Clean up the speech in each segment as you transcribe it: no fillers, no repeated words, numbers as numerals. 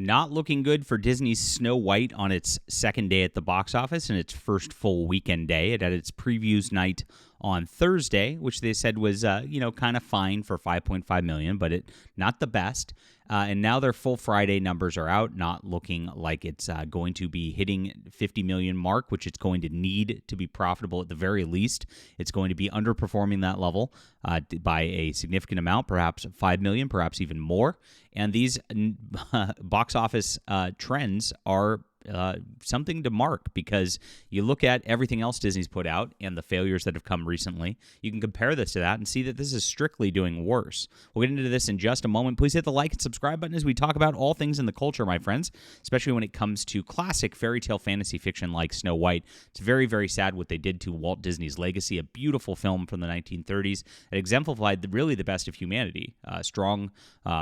Not looking good for Disney's Snow White on its second day at the box office and its first full weekend day. It had its previews night on Thursday, which they said was, kind of fine for 5.5 million, but not the best. And now their full Friday numbers are out, not looking like it's going to be hitting 50 million mark, which it's going to need to be profitable at the very least. It's going to be underperforming that level by a significant amount, perhaps 5 million, perhaps even more. And these box office trends are something to mark, because you look at everything else Disney's put out and the failures that have come recently. You can compare this to that and see that this is strictly doing worse. We'll get into this in just a moment. Please hit the like and subscribe button as we talk about all things in the culture, my friends, especially when it comes to classic fairy tale fantasy fiction like Snow White. It's very, very sad what they did to Walt Disney's legacy, a beautiful film from the 1930s that exemplified really the best of humanity. A strong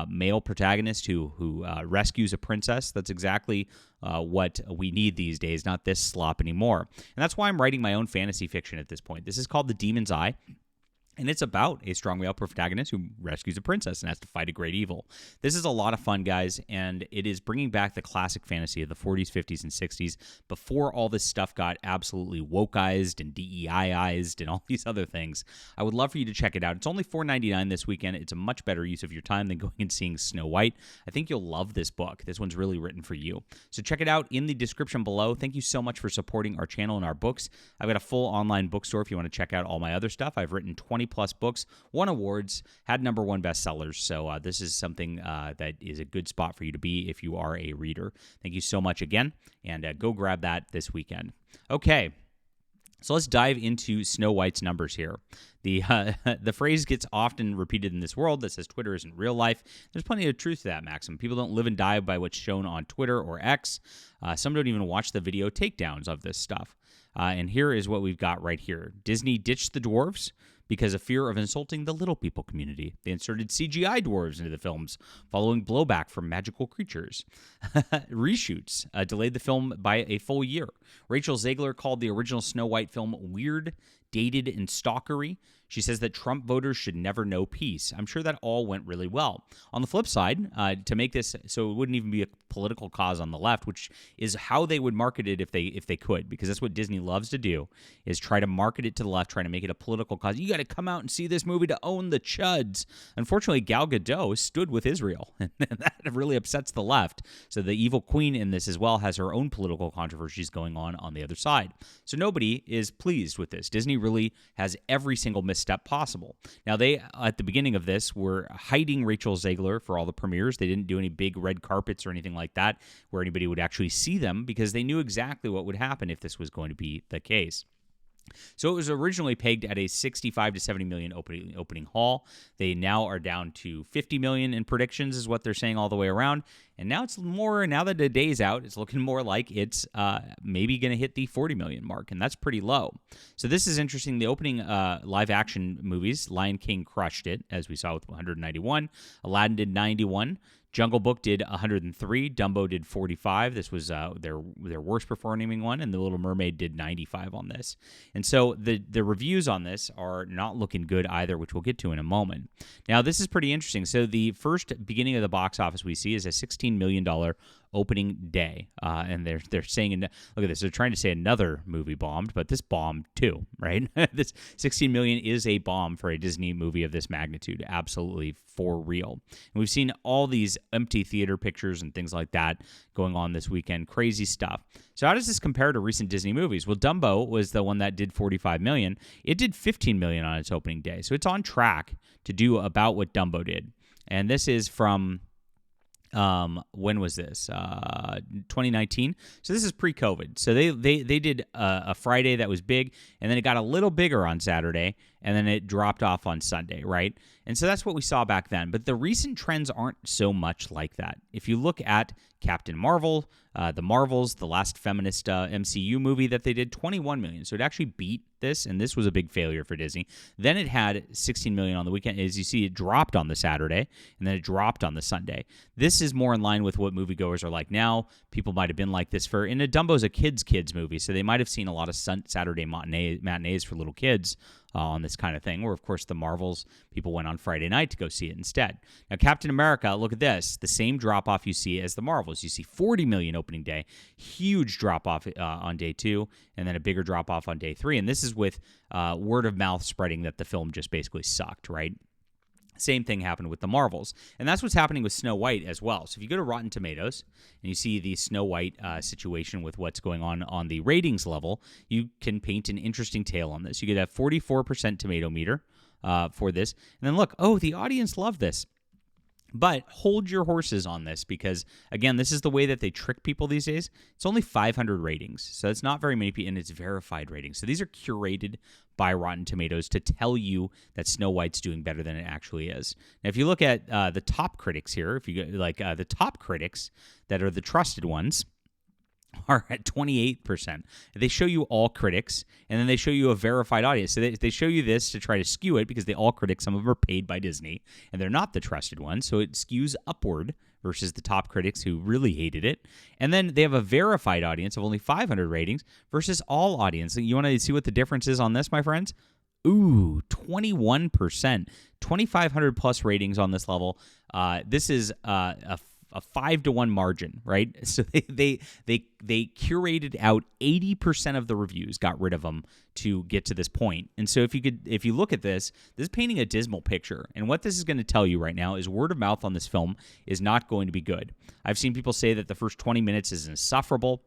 male protagonist who rescues a princess. That's exactly what we need these days, not this slop anymore. And that's why I'm writing my own fantasy fiction at this point. This is called The Demon's Eye. And it's about a strong male protagonist who rescues a princess and has to fight a great evil. This is a lot of fun, guys, and it is bringing back the classic fantasy of the 40s, 50s, and 60s before all this stuff got absolutely wokeized and DEI-ized and all these other things. I would love for you to check it out. It's only $4.99 this weekend. It's a much better use of your time than going and seeing Snow White. I think you'll love this book. This one's really written for you. So check it out in the description below. Thank you so much for supporting our channel and our books. I've got a full online bookstore if you want to check out all my other stuff. I've written 20 plus books, won awards, had #1 bestsellers. So this is something that is a good spot for you to be if you are a reader. Thank you so much again, and go grab that this weekend. Okay, so let's dive into Snow White's numbers here. The phrase gets often repeated in this world that says Twitter isn't real life. There's plenty of truth to that maxim. People don't live and die by what's shown on Twitter or X. Some don't even watch the video takedowns of this stuff. And here is what we've got right here. Disney ditched the dwarves because of fear of insulting the little people community. They inserted CGI dwarves into the films, following blowback from magical creatures. Reshoots delayed the film by a full year. Rachel Zegler called the original Snow White film weird, dated, and stalkery. She says that Trump voters should never know peace. I'm sure that all went really well. On the flip side, to make this so it wouldn't even be a political cause on the left, which is how they would market it if they could, because that's what Disney loves to do, is try to market it to the left, trying to make it a political cause. You got to come out and see this movie to own the chuds. Unfortunately, Gal Gadot stood with Israel, and that really upsets the left. So the evil queen in this as well has her own political controversies going on the other side. So nobody is pleased with this. Disney really has every single misstep possible. Now, they, at the beginning of this, were hiding Rachel Zegler for all the premieres. They didn't do any big red carpets or anything like that where anybody would actually see them, because they knew exactly what would happen if this was going to be the case. So it was originally pegged at a 65 to 70 million opening haul. They now are down to 50 million in predictions, is what they're saying all the way around. And now it's more, now that the day's out, it's looking more like it's maybe going to hit the 40 million mark, and that's pretty low. So this is interesting. The opening live action movies, Lion King crushed it, as we saw with 191. Aladdin did 91. Jungle Book did 103. Dumbo did 45. This was their worst performing one, and The Little Mermaid did 95 on this. And so the reviews on this are not looking good either, which we'll get to in a moment. Now, this is pretty interesting. So the first beginning of the box office we see is a $16 million opening day, and they're saying, look at this, they're trying to say another movie bombed, but this bombed too, right? This 16 million is a bomb for a Disney movie of this magnitude, absolutely for real. And we've seen all these empty theater pictures and things like that going on this weekend, crazy stuff. So how does this compare to recent Disney movies? Well, Dumbo was the one that did 45 million. It did 15 million on its opening day, so it's on track to do about what Dumbo did. And this is from when was this? 2019. So this is pre-COVID. So they did a Friday that was big, and then it got a little bigger on Saturday, and then it dropped off on Sunday, right? And so that's what we saw back then. But the recent trends aren't so much like that. If you look at Captain Marvel, The Marvels, the last feminist MCU movie that they did, 21 million. So it actually beat this, and this was a big failure for Disney. Then it had 16 million on the weekend. As you see, it dropped on the Saturday, and then it dropped on the Sunday. This is more in line with what moviegoers are like now. People might have been like this and Dumbo's a kids movie, so they might have seen a lot of Saturday matinees for little kids on this kind of thing, where, of course, the Marvels, people went on Friday night to go see it instead. Now, Captain America, look at this. The same drop-off you see as the Marvels. You see 40 million opening day, huge drop-off on day 2, and then a bigger drop-off on day 3. And this is with word of mouth spreading that the film just basically sucked, right? Same thing happened with the Marvels. And that's what's happening with Snow White as well. So if you go to Rotten Tomatoes and you see the Snow White situation with what's going on the ratings level, you can paint an interesting tale on this. You get a 44% tomato meter for this. And then look, the audience loved this. But hold your horses on this because, again, this is the way that they trick people these days. It's only 500 ratings, so it's not very many people, and it's verified ratings. So these are curated by Rotten Tomatoes to tell you that Snow White's doing better than it actually is. Now, if you look at the top critics here, if you go, the top critics that are the trusted ones, are at 28%. They show you all critics, and then they show you a verified audience. So they show you this to try to skew it because all critics, some of them are paid by Disney, and they're not the trusted ones, so it skews upward versus the top critics who really hated it. And then they have a verified audience of only 500 ratings versus all audience. You want to see what the difference is on this, my friends? 21%. 2,500 plus ratings on this level. This is a 5-to-1 margin, right? So they curated out 80% of the reviews, got rid of them to get to this point. And so if you look at this is painting a dismal picture. And what this is going to tell you right now is word of mouth on this film is not going to be good. I've seen people say that the first 20 minutes is insufferable,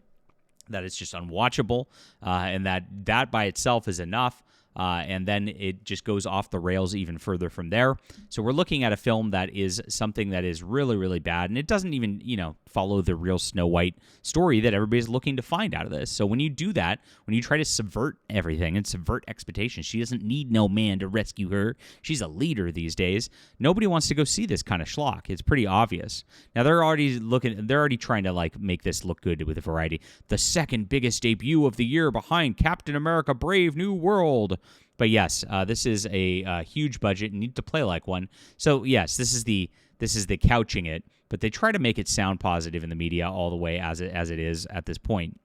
that it's just unwatchable, and that by itself is enough. And then it just goes off the rails even further from there. So we're looking at a film that is something that is really, really bad, and it doesn't even, follow the real Snow White story that everybody's looking to find out of this. So when you do that, when you try to subvert everything and subvert expectations, she doesn't need no man to rescue her. She's a leader these days. Nobody wants to go see this kind of schlock. It's pretty obvious. Now they're already trying to make this look good with a variety. The second biggest debut of the year behind Captain America: Brave New World. But yes, this is a huge budget and need to play like one. So yes, this is the couching it, but they try to make it sound positive in the media all the way as it is at this point.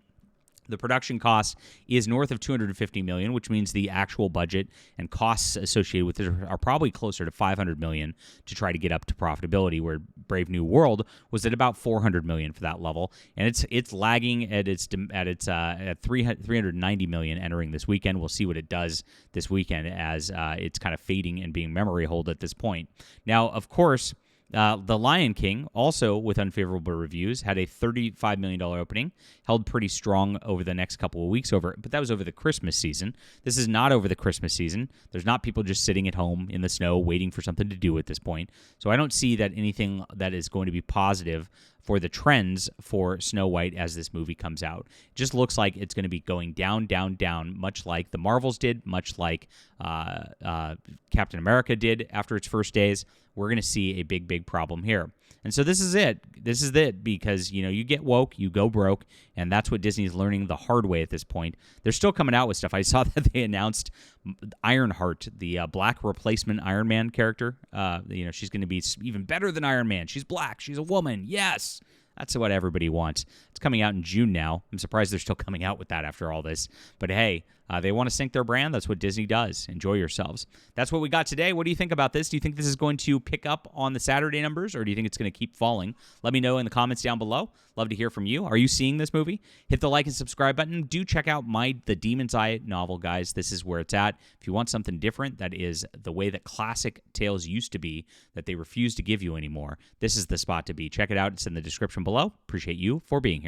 The production cost is north of $250 million, which means the actual budget and costs associated with it are probably closer to $500 million to try to get up to profitability, where Brave New World was at about $400 million for that level, and it's lagging at $390 million entering this weekend. We'll see what it does this weekend as it's kind of fading and being memory hold at this point. Now, of course, The Lion King, also with unfavorable reviews, had a $35 million opening, held pretty strong over the next couple of weeks, but that was over the Christmas season. This is not over the Christmas season. There's not people just sitting at home in the snow waiting for something to do at this point. So I don't see that anything that is going to be positive for the trends for Snow White as this movie comes out. It just looks like it's going to be going down, down, down, much like the Marvels did, much like Captain America did after its first days. We're going to see a big, big problem here. And so this is it. This is it because, you get woke, you go broke, and that's what Disney is learning the hard way at this point. They're still coming out with stuff. I saw that they announced Ironheart, the black replacement Iron Man character. She's going to be even better than Iron Man. She's black. She's a woman. Yes. That's what everybody wants. It's coming out in June now. I'm surprised they're still coming out with that after all this. But hey, they want to sync their brand. That's what Disney does. Enjoy yourselves. That's what we got today. What do you think about this? Do you think this is going to pick up on the Saturday numbers, or do you think it's going to keep falling? Let me know in the comments down below. Love to hear from you. Are you seeing this movie? Hit the like and subscribe button. Do check out The Demon's Eye novel, guys. This is where it's at. If you want something different, that is the way that classic tales used to be, that they refuse to give you anymore, this is the spot to be. Check it out. It's in the description below. Appreciate you for being here.